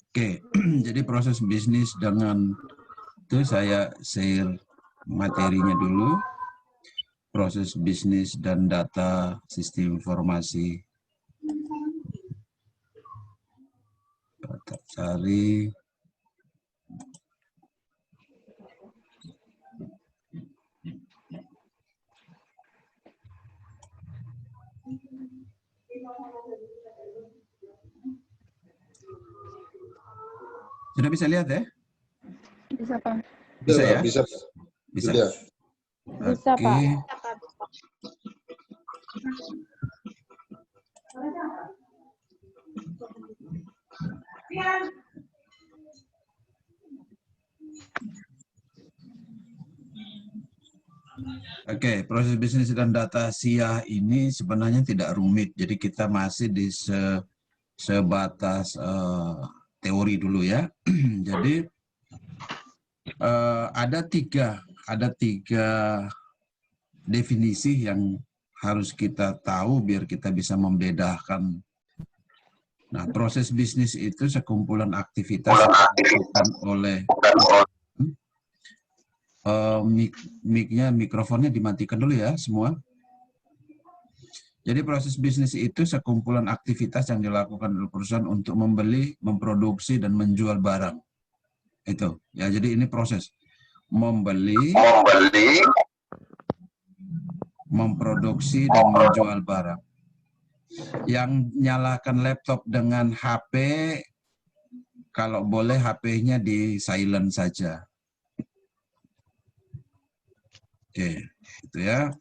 Oke, jadi proses bisnis dengan itu saya share materinya dulu. Proses bisnis dan data sistem informasi. Data cari. Sudah bisa lihat ya? Bisa, Pak. Bisa ya? Bisa. Bisa. Bisa, Oke. Pak. Oke, proses bisnis dan data SIA ini sebenarnya tidak rumit. Jadi kita masih di sebatas teori dulu ya. Jadi ada tiga definisi yang harus kita tahu biar kita bisa membedakan. Nah, proses bisnis itu sekumpulan aktivitas yang dilakukan oleh mikrofonnya dimatikan dulu ya semua. Jadi proses bisnis itu sekumpulan aktivitas yang dilakukan oleh perusahaan untuk membeli, memproduksi, dan menjual barang. Itu ya, jadi ini proses membeli, memproduksi, dan menjual barang. Yang nyalakan laptop dengan HP, kalau boleh HP-nya di silent saja. Oke, itu ya.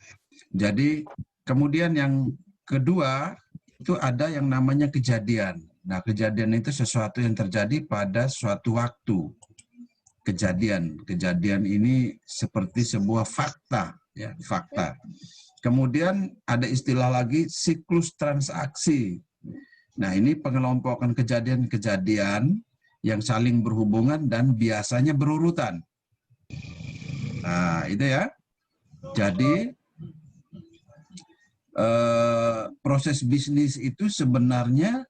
Jadi kemudian yang kedua itu ada yang namanya kejadian. Nah, kejadian itu sesuatu yang terjadi pada suatu waktu. Kejadian ini seperti sebuah fakta, ya, fakta. Kemudian ada istilah lagi siklus transaksi. Nah, ini pengelompokan kejadian-kejadian yang saling berhubungan dan biasanya berurutan. Nah, itu ya. Jadi proses bisnis itu sebenarnya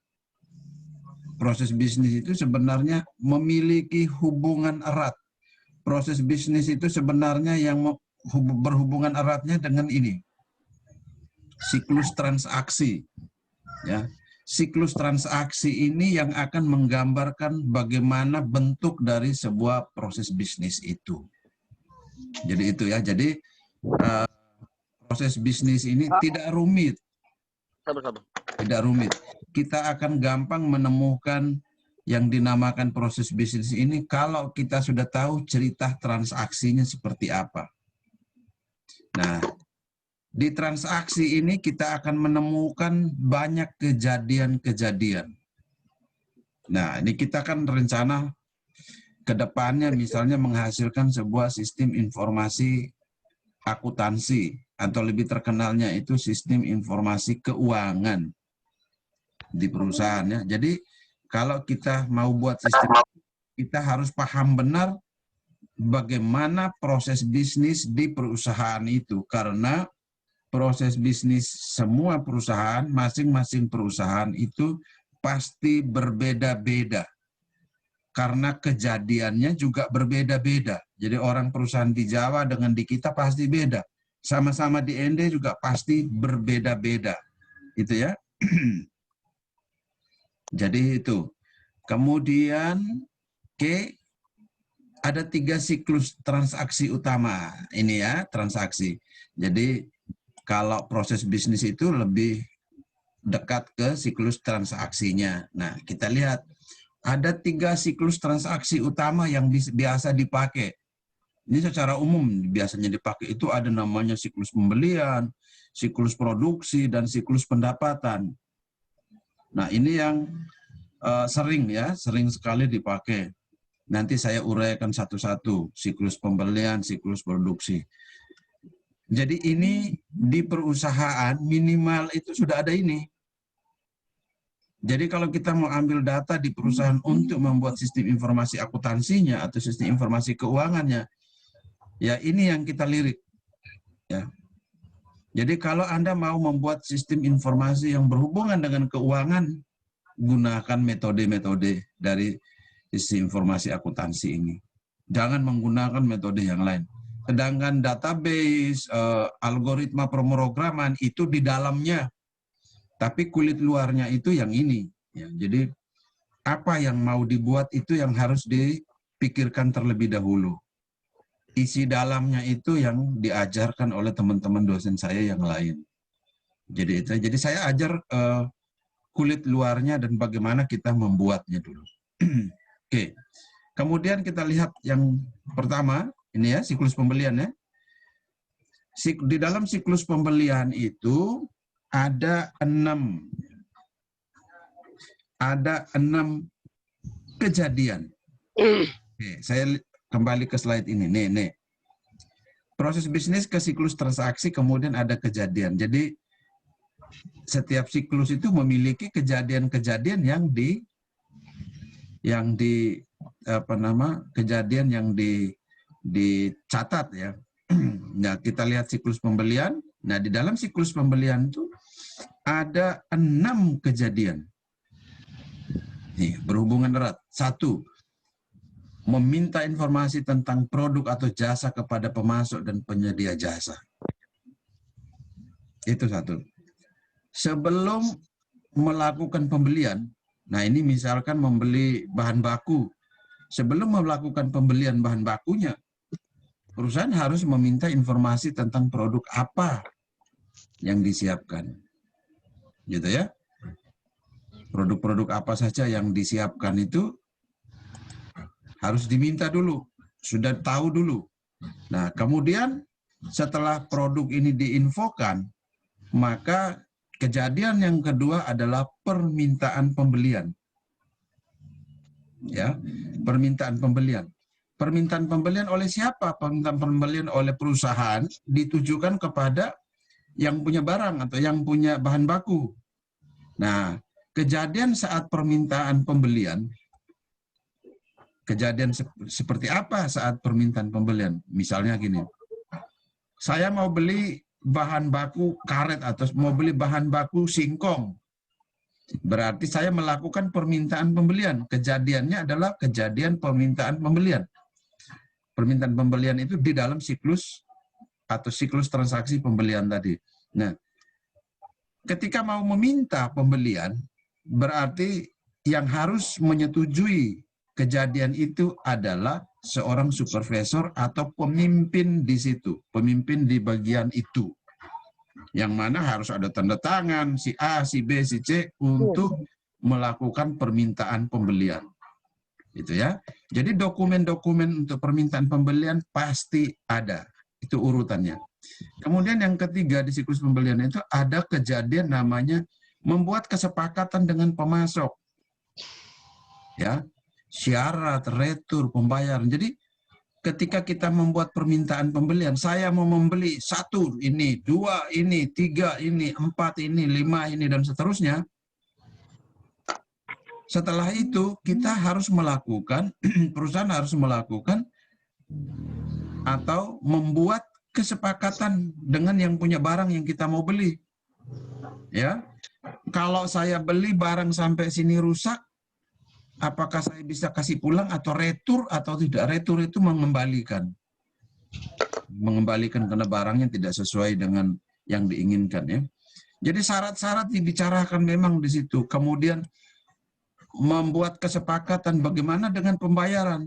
memiliki hubungan erat. Proses bisnis itu sebenarnya yang berhubungan eratnya dengan ini, siklus transaksi. Ya, siklus transaksi ini yang akan menggambarkan bagaimana bentuk dari sebuah proses bisnis itu. Jadi itu ya. Jadi proses bisnis ini tidak rumit. Tidak rumit. Kita akan gampang menemukan yang dinamakan proses bisnis ini kalau kita sudah tahu cerita transaksinya seperti apa. Nah, di transaksi ini kita akan menemukan banyak kejadian-kejadian. Nah, ini kita kan rencana ke depannya misalnya menghasilkan sebuah sistem informasi akuntansi, atau lebih terkenalnya itu sistem informasi keuangan di perusahaannya. Jadi kalau kita mau buat sistem, kita harus paham benar bagaimana proses bisnis di perusahaan itu, karena proses bisnis semua perusahaan, masing-masing perusahaan itu pasti berbeda-beda. Karena kejadiannya juga berbeda-beda. Jadi orang perusahaan di Jawa dengan di kita pasti beda. Sama-sama di ND juga pasti berbeda-beda. Itu ya. Jadi itu. Kemudian ada 3 siklus transaksi utama. Ini ya, transaksi. Jadi kalau proses bisnis itu lebih dekat ke siklus transaksinya. Nah, kita lihat. Ada 3 siklus transaksi utama yang biasa dipakai. Ini secara umum biasanya dipakai. Itu ada namanya siklus pembelian, siklus produksi, dan siklus pendapatan. Nah, ini yang sering sekali dipakai. Nanti saya uraikan satu-satu, siklus pembelian, siklus produksi. Jadi ini di perusahaan minimal itu sudah ada ini. Jadi kalau kita mau ambil data di perusahaan untuk membuat sistem informasi akuntansinya atau sistem informasi keuangannya, ya ini yang kita lirik. Ya. Jadi kalau Anda mau membuat sistem informasi yang berhubungan dengan keuangan, gunakan metode-metode dari sistem informasi akuntansi ini. Jangan menggunakan metode yang lain. Sedangkan database, algoritma pemrograman itu di dalamnya, tapi kulit luarnya itu yang ini. Ya, jadi apa yang mau dibuat itu yang harus dipikirkan terlebih dahulu. Isi dalamnya itu yang diajarkan oleh teman-teman dosen saya yang lain. Jadi saya ajar kulit luarnya dan bagaimana kita membuatnya dulu. Oke. Kemudian kita lihat yang pertama, ini ya, siklus pembelian ya. Di dalam siklus pembelian itu ada 6 kejadian. Oke, saya kembali ke slide ini. Nih. Proses bisnis ke siklus transaksi, kemudian ada kejadian. Jadi setiap siklus itu memiliki kejadian-kejadian kejadian yang dicatat ya. Nah, kita lihat siklus pembelian. Nah, di dalam siklus pembelian itu ada 6 kejadian. Nih, berhubungan erat. 1, meminta informasi tentang produk atau jasa kepada pemasok dan penyedia jasa. Itu 1. Sebelum melakukan pembelian, nah ini misalkan membeli bahan baku. Sebelum melakukan pembelian bahan bakunya, perusahaan harus meminta informasi tentang produk apa yang disiapkan. Gitu ya. Produk-produk apa saja yang disiapkan itu harus diminta dulu, sudah tahu dulu. Nah, kemudian setelah produk ini diinfokan, maka kejadian yang kedua adalah permintaan pembelian. Ya, permintaan pembelian. Permintaan pembelian oleh siapa? Permintaan pembelian oleh perusahaan ditujukan kepada yang punya barang atau yang punya bahan baku. Nah, kejadian saat permintaan pembelian, kejadian seperti apa saat permintaan pembelian? Misalnya gini, saya mau beli bahan baku karet atau mau beli bahan baku singkong. Berarti saya melakukan permintaan pembelian. Kejadiannya adalah kejadian permintaan pembelian. Permintaan pembelian itu di dalam siklus atau siklus transaksi pembelian tadi. Nah, ketika mau meminta pembelian, berarti yang harus menyetujui kejadian itu adalah seorang supervisor atau pemimpin di situ, pemimpin di bagian itu. Yang mana harus ada tanda tangan si A, si B, si C untuk melakukan permintaan pembelian. Itu ya. Jadi dokumen-dokumen untuk permintaan pembelian pasti ada. Itu urutannya. Kemudian yang ketiga di siklus pembelian itu ada kejadian namanya membuat kesepakatan dengan pemasok. Ya. Syarat, retur, pembayaran. Jadi ketika kita membuat permintaan pembelian, saya mau membeli 1 ini, 2 ini, 3 ini, 4 ini, 5 ini, dan seterusnya. Setelah itu, kita harus melakukan, perusahaan harus melakukan atau membuat kesepakatan dengan yang punya barang yang kita mau beli. Ya, kalau saya beli barang sampai sini rusak, apakah saya bisa kasih pulang atau retur atau tidak? Retur itu mengembalikan karena barangnya tidak sesuai dengan yang diinginkan ya. Jadi syarat-syarat dibicarakan memang di situ. Kemudian membuat kesepakatan bagaimana dengan pembayaran.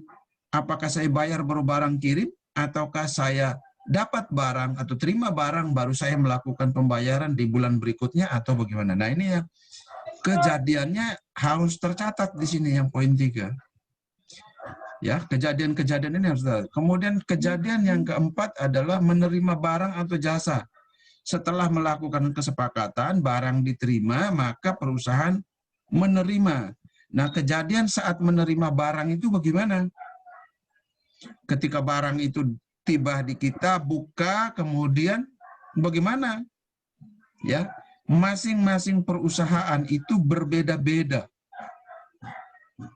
Apakah saya bayar baru barang kirim ataukah saya dapat barang atau terima barang baru saya melakukan pembayaran di bulan berikutnya atau bagaimana. Nah, ini ya kejadiannya harus tercatat di sini yang poin 3. Ya, kejadian-kejadian ini harus tercatat. Kemudian kejadian yang keempat adalah menerima barang atau jasa. Setelah melakukan kesepakatan, barang diterima, maka perusahaan menerima. Nah, kejadian saat menerima barang itu bagaimana? Ketika barang itu tiba di kita, buka, kemudian bagaimana? Ya, masing-masing perusahaan itu berbeda-beda.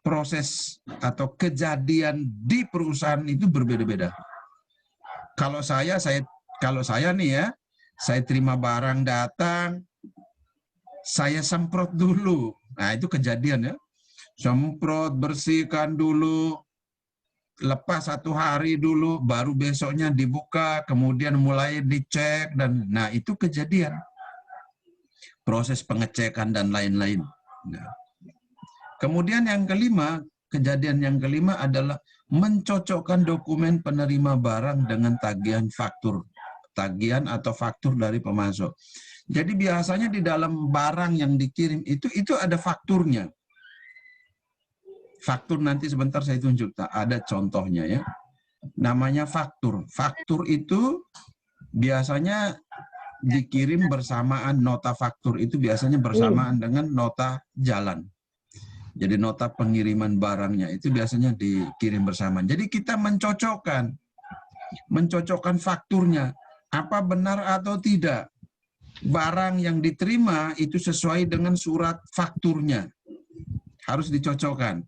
Proses atau kejadian di perusahaan itu berbeda-beda. Kalau saya nih ya, Saya terima barang datang, saya semprot dulu. Nah, itu kejadian ya. Semprot, bersihkan dulu, lepas 1 hari dulu, baru besoknya dibuka, kemudian mulai dicek, dan nah itu kejadian. Proses pengecekan dan lain-lain. Nah, kemudian yang kelima, kejadian yang kelima adalah mencocokkan dokumen penerima barang dengan tagihan faktur. Tagihan atau faktur dari pemasok. Jadi biasanya di dalam barang yang dikirim itu ada fakturnya. Faktur nanti sebentar saya tunjuk, ada contohnya ya. Namanya faktur. Faktur itu biasanya dikirim bersamaan, nota faktur itu biasanya bersamaan dengan nota jalan. Jadi nota pengiriman barangnya itu biasanya dikirim bersamaan. Jadi kita mencocokkan fakturnya. Apa benar atau tidak barang yang diterima itu sesuai dengan surat fakturnya, harus dicocokkan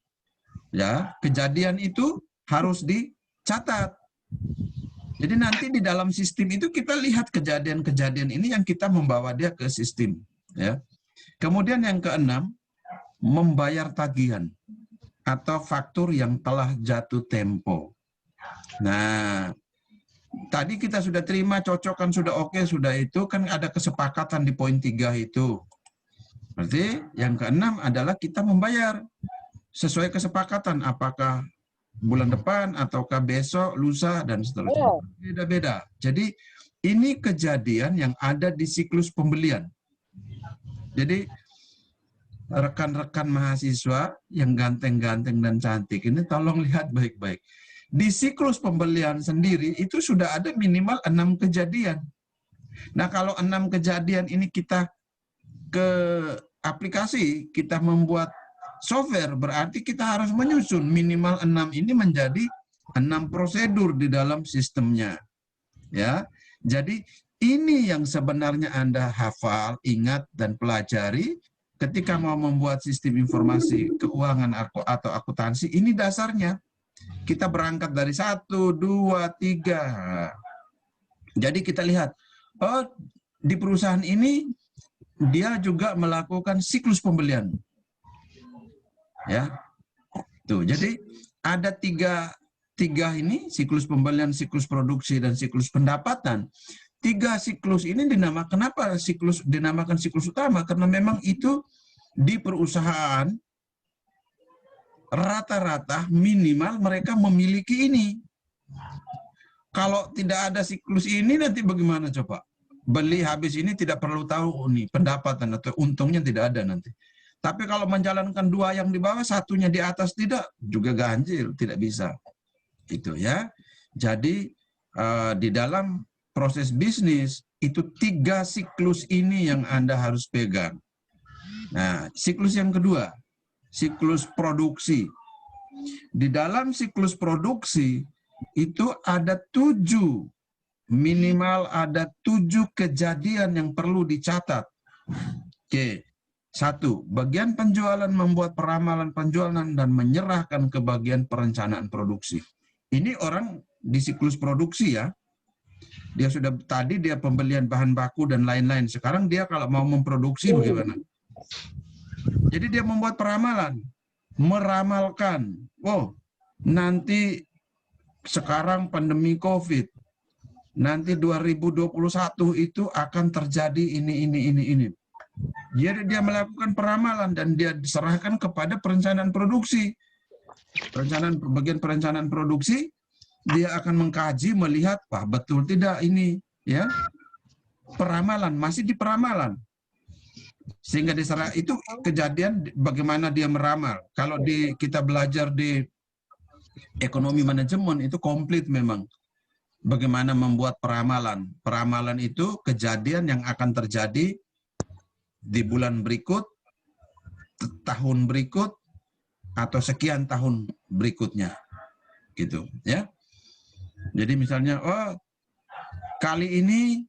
ya. Kejadian itu harus dicatat, jadi nanti di dalam sistem itu kita lihat kejadian-kejadian ini yang kita membawa dia ke sistem ya. Kemudian yang keenam, membayar tagihan atau faktur yang telah jatuh tempo. Nah, tadi kita sudah terima, cocokkan, sudah oke, sudah itu kan ada kesepakatan di poin 3 itu. Berarti yang keenam adalah kita membayar sesuai kesepakatan, apakah bulan depan ataukah besok, lusa, dan seterusnya. Beda-beda. Jadi ini kejadian yang ada di siklus pembelian. Jadi rekan-rekan mahasiswa yang ganteng-ganteng dan cantik ini tolong lihat baik-baik. Di siklus pembelian sendiri itu sudah ada minimal 6 kejadian. Nah, kalau 6 kejadian ini kita ke aplikasi, kita membuat software, berarti kita harus menyusun minimal 6 ini menjadi 6 prosedur di dalam sistemnya. Ya. Jadi ini yang sebenarnya Anda hafal, ingat, dan pelajari ketika mau membuat sistem informasi keuangan atau akuntansi. Ini dasarnya. Kita berangkat dari 1, 2, 3. Jadi kita lihat, oh di perusahaan ini dia juga melakukan siklus pembelian. Ya, tuh. Jadi ada tiga ini, siklus pembelian, siklus produksi, dan siklus pendapatan. 3 siklus ini dinamakan apa? Dinamakan siklus utama karena memang itu di perusahaan rata-rata minimal mereka memiliki ini. Kalau tidak ada siklus ini nanti bagaimana coba? Beli habis ini tidak perlu tahu nih pendapatan atau untungnya tidak ada nanti. Tapi kalau menjalankan 2 yang di bawah, satunya di atas tidak, juga ganjil, tidak bisa. Itu ya. Jadi di dalam proses bisnis itu 3 siklus ini yang Anda harus pegang. Nah, siklus yang kedua, siklus produksi. Di dalam siklus produksi itu ada 7, minimal ada 7 kejadian yang perlu dicatat. Oke. 1, bagian penjualan membuat peramalan penjualan dan menyerahkan ke bagian perencanaan produksi. Ini orang di siklus produksi ya. Dia sudah tadi dia pembelian bahan baku dan lain-lain. Sekarang dia kalau mau memproduksi bagaimana? Jadi dia membuat peramalan, meramalkan. Oh, nanti sekarang pandemi COVID, nanti 2021 itu akan terjadi ini. Jadi dia melakukan peramalan dan dia diserahkan kepada perencanaan produksi. Bagian perencanaan produksi, dia akan mengkaji, melihat, wah betul tidak ini, ya. Peramalan, masih di peramalan. Sehingga diserah, itu kejadian bagaimana dia meramal. Kalau kita belajar di ekonomi manajemen itu komplit memang. Bagaimana membuat peramalan. Peramalan itu kejadian yang akan terjadi di bulan berikut, tahun berikut, atau sekian tahun berikutnya. Gitu, ya. Jadi misalnya, oh kali ini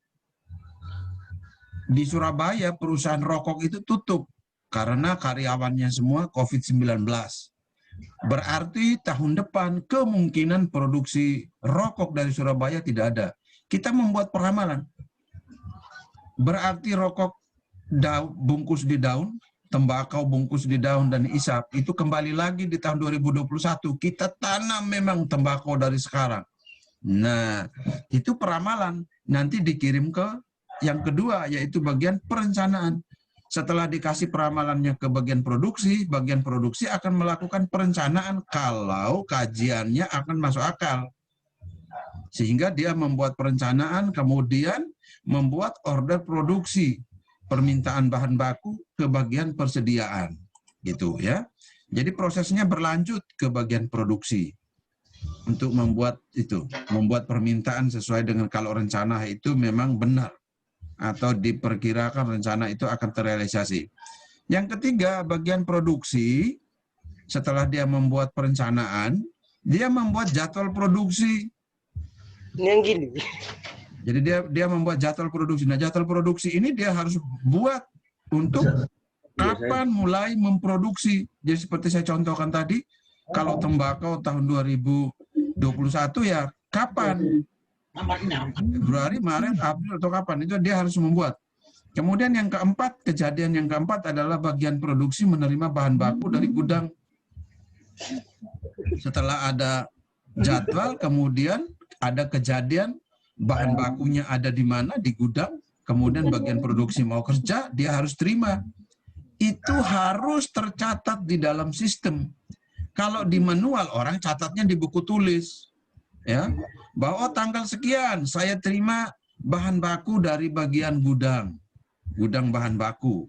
di Surabaya perusahaan rokok itu tutup karena karyawannya semua COVID-19. Berarti tahun depan kemungkinan produksi rokok dari Surabaya tidak ada. Kita membuat peramalan. berarti rokok bungkus di daun, tembakau bungkus di daun dan isap itu kembali lagi di tahun 2021. Kita tanam memang tembakau dari sekarang. Nah, itu peramalan. Nanti dikirim ke yang kedua, yaitu bagian perencanaan. Setelah dikasih peramalannya ke bagian produksi akan melakukan perencanaan kalau kajiannya akan masuk akal. Sehingga dia membuat perencanaan, kemudian membuat order produksi, permintaan bahan baku ke bagian persediaan. Gitu ya. Jadi prosesnya berlanjut ke bagian produksi. Untuk membuat permintaan sesuai dengan kalau rencana itu memang benar atau diperkirakan rencana itu akan terrealisasi. Yang ketiga, bagian produksi, setelah dia membuat perencanaan, dia membuat jadwal produksi. Yang gini. Jadi dia membuat jadwal produksi. Nah, jadwal produksi ini dia harus buat untuk kapan mulai memproduksi. Jadi seperti saya contohkan tadi, kalau tembakau tahun 2021 ya kapan? Februari, Maret, April atau kapan? Itu dia harus membuat. Kemudian yang keempat, kejadian yang keempat adalah bagian produksi menerima bahan baku dari gudang. Setelah ada jadwal, kemudian ada kejadian bahan bakunya ada di mana, di gudang, kemudian bagian produksi mau kerja, dia harus terima. Itu harus tercatat di dalam sistem. Kalau di manual, orang catatnya di buku tulis. Ya, bahwa tanggal sekian saya terima bahan baku dari bagian gudang bahan baku.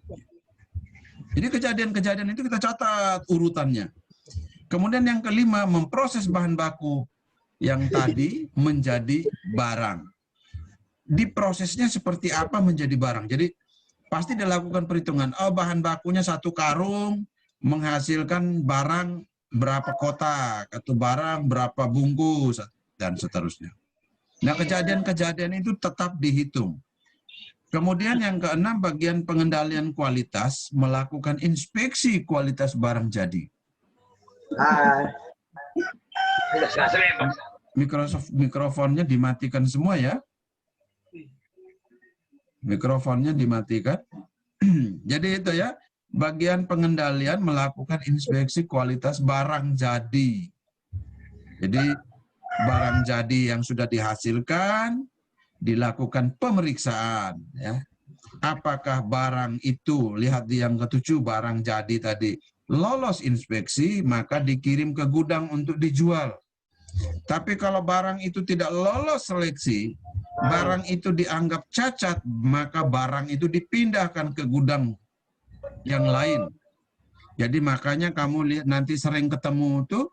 Jadi kejadian-kejadian itu kita catat urutannya. Kemudian yang kelima, memproses bahan baku yang tadi menjadi barang. Diprosesnya seperti apa menjadi barang. Jadi pasti dilakukan perhitungan. Oh, bahan bakunya 1 karung menghasilkan barang berapa kotak atau barang berapa bungkus dan seterusnya. Nah, kejadian-kejadian itu tetap dihitung. Kemudian yang keenam, bagian pengendalian kualitas, melakukan inspeksi kualitas barang jadi. Mikrofonnya dimatikan semua ya. Mikrofonnya dimatikan. Jadi itu ya, bagian pengendalian melakukan inspeksi kualitas barang jadi. Jadi barang jadi yang sudah dihasilkan dilakukan pemeriksaan ya. Apakah barang itu, lihat di yang ke-7, barang jadi tadi lolos inspeksi, maka dikirim ke gudang untuk dijual. Tapi kalau barang itu tidak lolos seleksi, barang itu dianggap cacat, maka barang itu dipindahkan ke gudang yang lain. Jadi makanya kamu lihat nanti sering ketemu tuh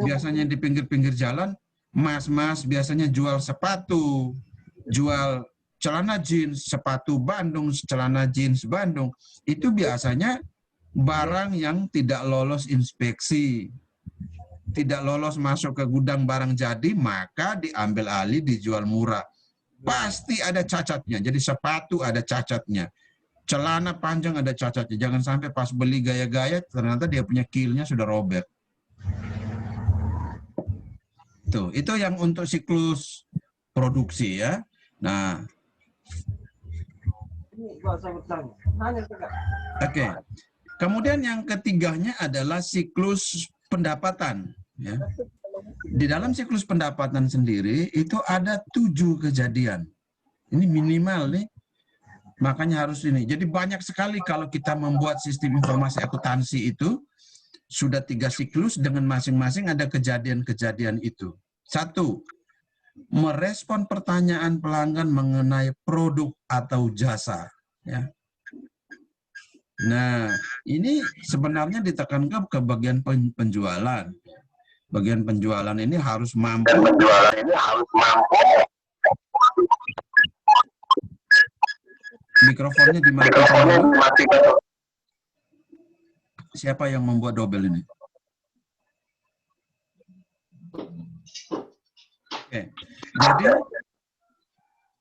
biasanya di pinggir-pinggir jalan, mas-mas biasanya jual sepatu, jual celana jeans, sepatu Bandung, celana jeans Bandung. Itu biasanya barang yang tidak lolos inspeksi. Tidak lolos masuk ke gudang barang jadi, maka diambil alih, dijual murah. Pasti ada cacatnya. Jadi sepatu ada cacatnya. Celana panjang ada cacatnya. Jangan sampai pas beli gaya-gaya, ternyata dia punya keelnya sudah robek. Tuh, itu yang untuk siklus produksi ya. Nah, oke. Kemudian yang ketiganya adalah siklus pendapatan. Ya. Di dalam siklus pendapatan sendiri itu ada 7 kejadian. Ini minimal nih. Makanya harus ini. Jadi banyak sekali kalau kita membuat sistem informasi akuntansi itu sudah 3 siklus dengan masing-masing ada kejadian-kejadian itu. 1, merespon pertanyaan pelanggan mengenai produk atau jasa. Ya. Nah, ini sebenarnya ditekankan ke bagian penjualan. Bagian penjualan ini harus mampu. Mikrofonnya dimatikan. Siapa yang membuat dobel ini? Oke. Jadi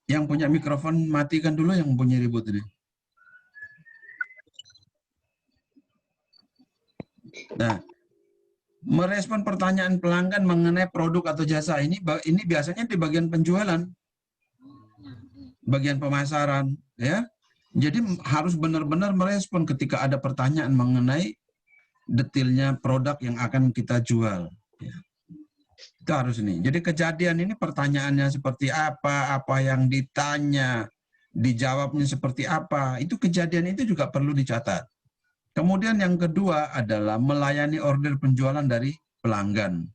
yang punya mikrofon matikan dulu, yang punya ribut ini. Nah, merespon pertanyaan pelanggan mengenai produk atau jasa ini biasanya di bagian penjualan, bagian pemasaran, ya. Jadi harus benar-benar merespon ketika ada pertanyaan mengenai detailnya produk yang akan kita jual. Ya. Itu harus ini. Jadi kejadian ini pertanyaannya seperti apa yang ditanya, dijawabnya seperti apa, itu kejadian itu juga perlu dicatat. Kemudian yang kedua adalah melayani order penjualan dari pelanggan.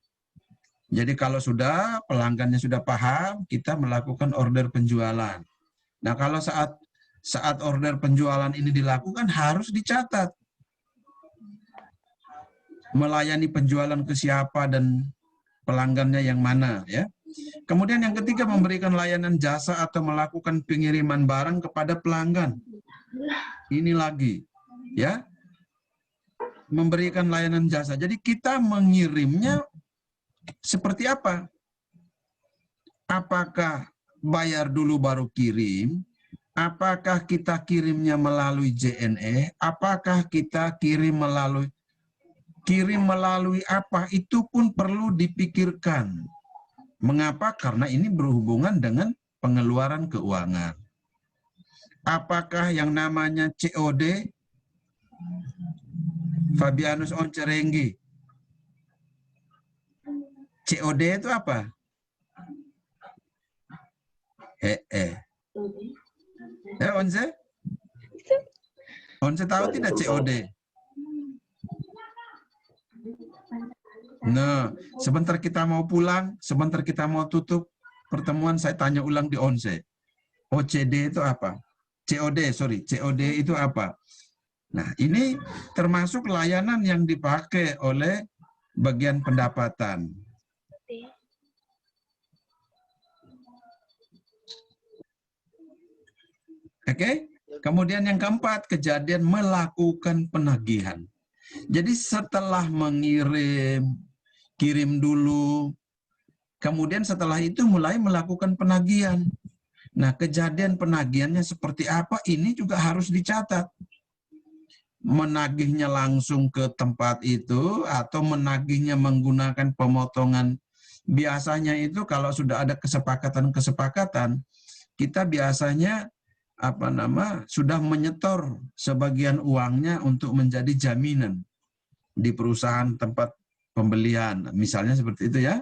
Jadi kalau sudah pelanggannya sudah paham, kita melakukan order penjualan. Nah, kalau saat order penjualan ini dilakukan harus dicatat. Melayani penjualan ke siapa dan pelanggannya yang mana, ya. Kemudian yang ketiga, memberikan layanan jasa atau melakukan pengiriman barang kepada pelanggan. Ini lagi, ya. Memberikan layanan jasa. Jadi kita mengirimnya seperti apa? Apakah bayar dulu baru kirim? Apakah kita kirimnya melalui JNE? Apakah kita kirim melalui apa? Itu pun perlu dipikirkan. Mengapa? Karena ini berhubungan dengan pengeluaran keuangan. Apakah yang namanya COD? Fabianus Oncerenggi. COD itu apa? Ya, Once tahu tidak COD? Nah, sebentar kita mau pulang, sebentar kita mau tutup pertemuan, saya tanya ulang di Once. OCD itu apa? COD itu apa? Nah, ini termasuk layanan yang dipakai oleh bagian pendapatan. Oke? Kemudian yang keempat, kejadian melakukan penagihan. Jadi setelah mengirim, kirim dulu, kemudian setelah itu mulai melakukan penagihan. Nah, kejadian penagihannya seperti apa, ini juga harus dicatat. Menagihnya langsung ke tempat itu, atau menagihnya menggunakan pemotongan. Biasanya itu kalau sudah ada kesepakatan-kesepakatan, kita biasanya sudah menyetor sebagian uangnya untuk menjadi jaminan di perusahaan tempat pembelian, misalnya seperti itu, ya.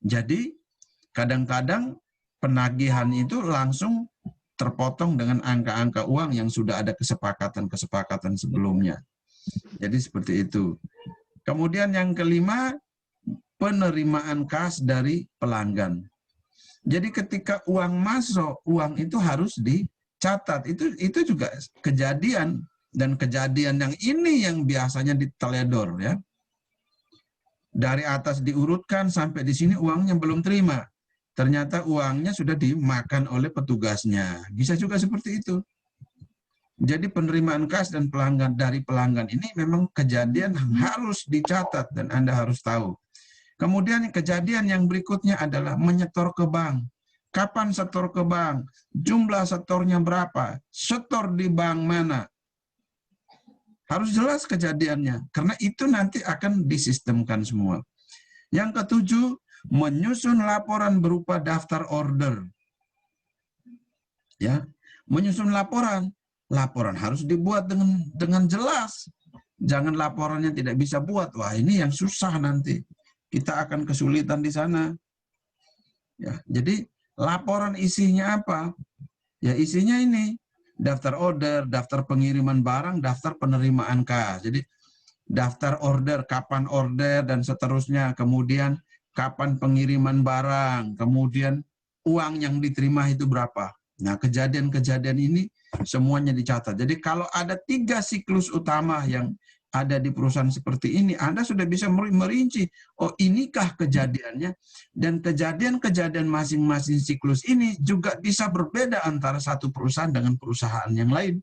Jadi kadang-kadang penagihan itu langsung terpotong dengan angka-angka uang yang sudah ada kesepakatan-kesepakatan sebelumnya. Jadi seperti itu. Kemudian yang kelima, penerimaan kas dari pelanggan. Jadi ketika uang masuk, uang itu harus dicatat. Itu juga kejadian, dan kejadian yang ini yang biasanya diteledor, ya. Dari atas diurutkan sampai di sini uangnya belum terima. Ternyata uangnya sudah dimakan oleh petugasnya. Bisa juga seperti itu. Jadi penerimaan kas dan dari pelanggan ini memang kejadian yang harus dicatat dan Anda harus tahu. Kemudian kejadian yang berikutnya adalah menyetor ke bank. Kapan setor ke bank? Jumlah setornya berapa? Setor di bank mana? Harus jelas kejadiannya, karena itu nanti akan disistemkan semua. Yang ketujuh, menyusun laporan berupa daftar order. Ya, menyusun laporan. Laporan harus dibuat dengan jelas. Jangan laporannya tidak bisa buat. Wah, ini yang susah nanti. Kita akan kesulitan di sana. Ya, jadi laporan isinya apa? Ya, isinya ini. Daftar order, daftar pengiriman barang, daftar penerimaan kas. Jadi daftar order, kapan order, dan seterusnya. Kemudian kapan pengiriman barang, kemudian uang yang diterima itu berapa. Nah, kejadian-kejadian ini semuanya dicatat. Jadi kalau ada 3 siklus utama yang ada di perusahaan seperti ini, Anda sudah bisa merinci, oh inikah kejadiannya, dan kejadian-kejadian masing-masing siklus ini juga bisa berbeda antara satu perusahaan dengan perusahaan yang lain.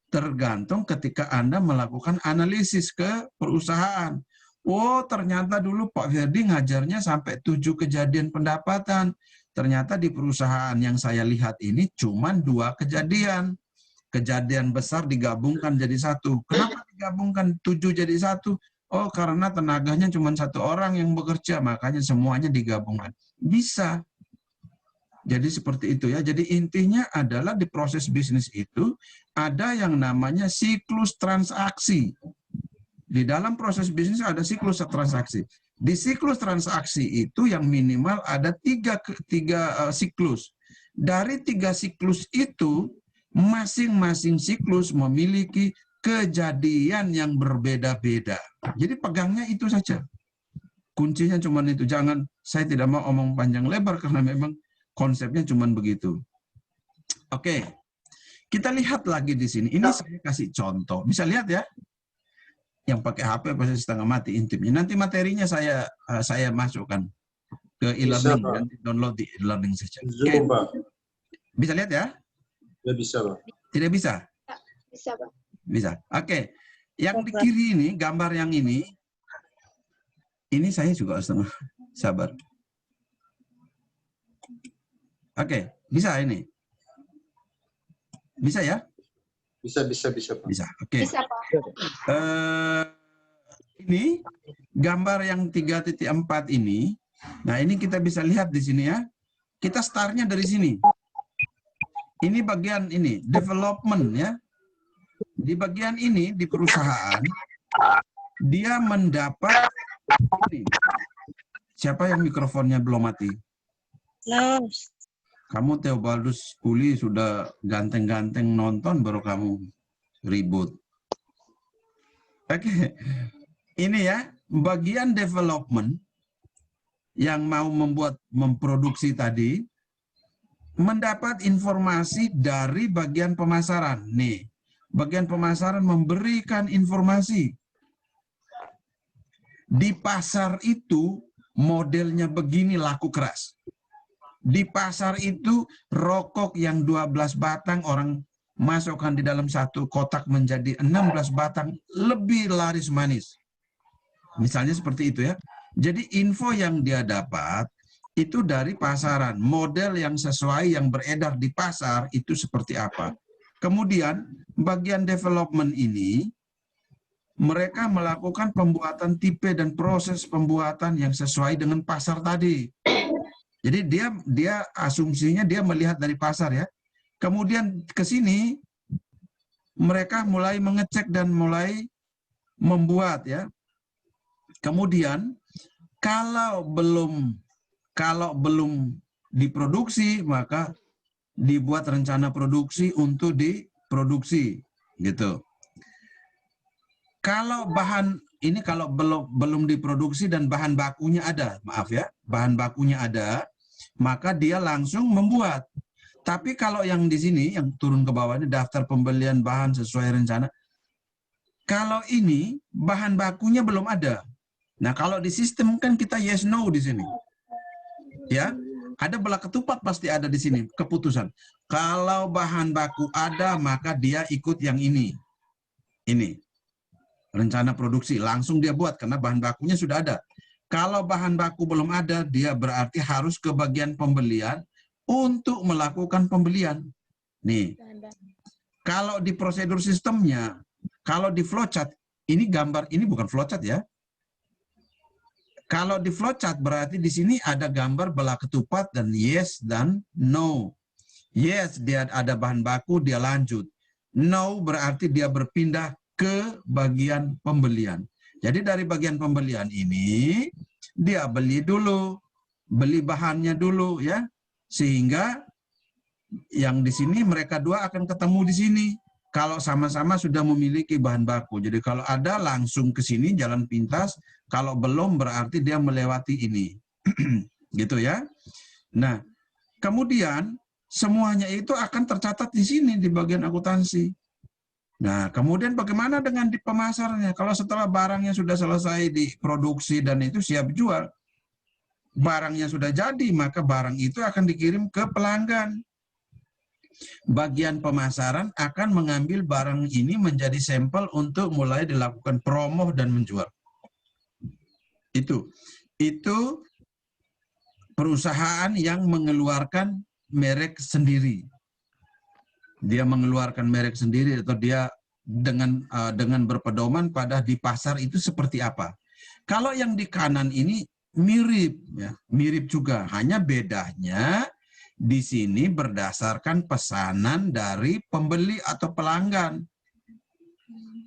Tergantung ketika Anda melakukan analisis ke perusahaan. Oh, ternyata dulu Pak Ferdi ngajarnya sampai 7 kejadian pendapatan. Ternyata di perusahaan yang saya lihat ini cuma 2 kejadian. Kejadian besar digabungkan jadi 1. Kenapa digabungkan 7 jadi 1? Oh, karena tenaganya cuma 1 orang yang bekerja, makanya semuanya digabungkan. Bisa. Jadi seperti itu ya. Jadi intinya adalah di proses bisnis itu ada yang namanya siklus transaksi. Di dalam proses bisnis ada siklus transaksi. Di siklus transaksi itu yang minimal ada tiga siklus. Dari 3 siklus itu, masing-masing siklus memiliki kejadian yang berbeda-beda. Jadi pegangnya itu saja. Kuncinya cuma itu. Jangan, saya tidak mau omong panjang lebar karena memang konsepnya cuma begitu. Oke, kita lihat lagi di sini. Ini saya kasih contoh. Bisa lihat ya? Yang pakai HP pasti setengah mati intipnya. Nanti materinya saya masukkan ke e-learning. Nanti download di e-learning saja. Oke. Bisa lihat ya? Ya bisa, Pak. Tidak bisa? Bisa, Pak. Bisa. Oke. Yang di kiri ini, gambar yang ini saya juga setengah sabar. Oke, bisa ini. Bisa ya? Bisa, Pak. Bisa. Oke. Bisa, Pak. Ini gambar yang 3.4 ini. Nah, ini kita bisa lihat di sini ya. Kita startnya dari sini. Ini bagian ini, development ya. Di bagian ini, di perusahaan, dia mendapat ini. Siapa yang mikrofonnya belum mati? No. Kamu Theobaldus Kuli sudah ganteng-ganteng nonton baru kamu ribut. Oke. Ini ya, bagian development yang mau memproduksi tadi mendapat informasi dari bagian pemasaran. Nih, bagian pemasaran memberikan informasi. Di pasar itu modelnya begini laku keras. Di pasar itu rokok yang 12 batang orang masukkan di dalam satu kotak menjadi 16 batang lebih laris manis. Misalnya seperti itu ya. Jadi info yang dia dapat itu dari pasaran. Model yang sesuai yang beredar di pasar itu seperti apa. Kemudian bagian development ini mereka melakukan pembuatan tipe dan proses pembuatan yang sesuai dengan pasar tadi. Jadi dia asumsinya dia melihat dari pasar ya. Kemudian ke sini mereka mulai mengecek dan mulai membuat ya. Kemudian kalau belum diproduksi maka dibuat rencana produksi untuk diproduksi gitu. Kalau belum diproduksi dan bahan bakunya ada, maaf ya, bahan bakunya ada, maka dia langsung membuat. Tapi kalau yang di sini, yang turun ke bawah ini daftar pembelian bahan sesuai rencana, kalau ini bahan bakunya belum ada. Nah kalau di sistem kan kita yes no di sini, ya, ada bola ketupat pasti ada di sini keputusan. Kalau bahan baku ada maka dia ikut yang ini. Rencana produksi langsung dia buat karena bahan bakunya sudah ada. Kalau bahan baku belum ada, dia berarti harus ke bagian pembelian untuk melakukan pembelian. Nih, kalau di prosedur sistemnya, kalau di flowchart, ini gambar, ini bukan flowchart ya. Kalau di flowchart berarti di sini ada gambar bola ketupat dan yes dan no. Yes, dia ada bahan baku, dia lanjut. No berarti dia berpindah ke bagian pembelian. Jadi dari bagian pembelian ini dia beli dulu, beli bahannya dulu ya, sehingga yang di sini mereka dua akan ketemu di sini. Kalau sama-sama sudah memiliki bahan baku, jadi kalau ada langsung ke sini jalan pintas, kalau belum berarti dia melewati ini, gitu ya. Nah, kemudian semuanya itu akan tercatat di sini di bagian akuntansi. Nah, kemudian bagaimana dengan di pemasarnya? Kalau setelah barangnya sudah selesai diproduksi dan itu siap jual, barangnya sudah jadi, maka barang itu akan dikirim ke pelanggan. Bagian pemasaran akan mengambil barang ini menjadi sampel untuk mulai dilakukan promo dan menjual. Itu perusahaan yang mengeluarkan merek sendiri. Dia mengeluarkan merek sendiri atau dia dengan berpedoman pada di pasar itu seperti apa. Kalau yang di kanan ini mirip ya, mirip juga, hanya bedanya Di sini berdasarkan pesanan dari pembeli atau pelanggan.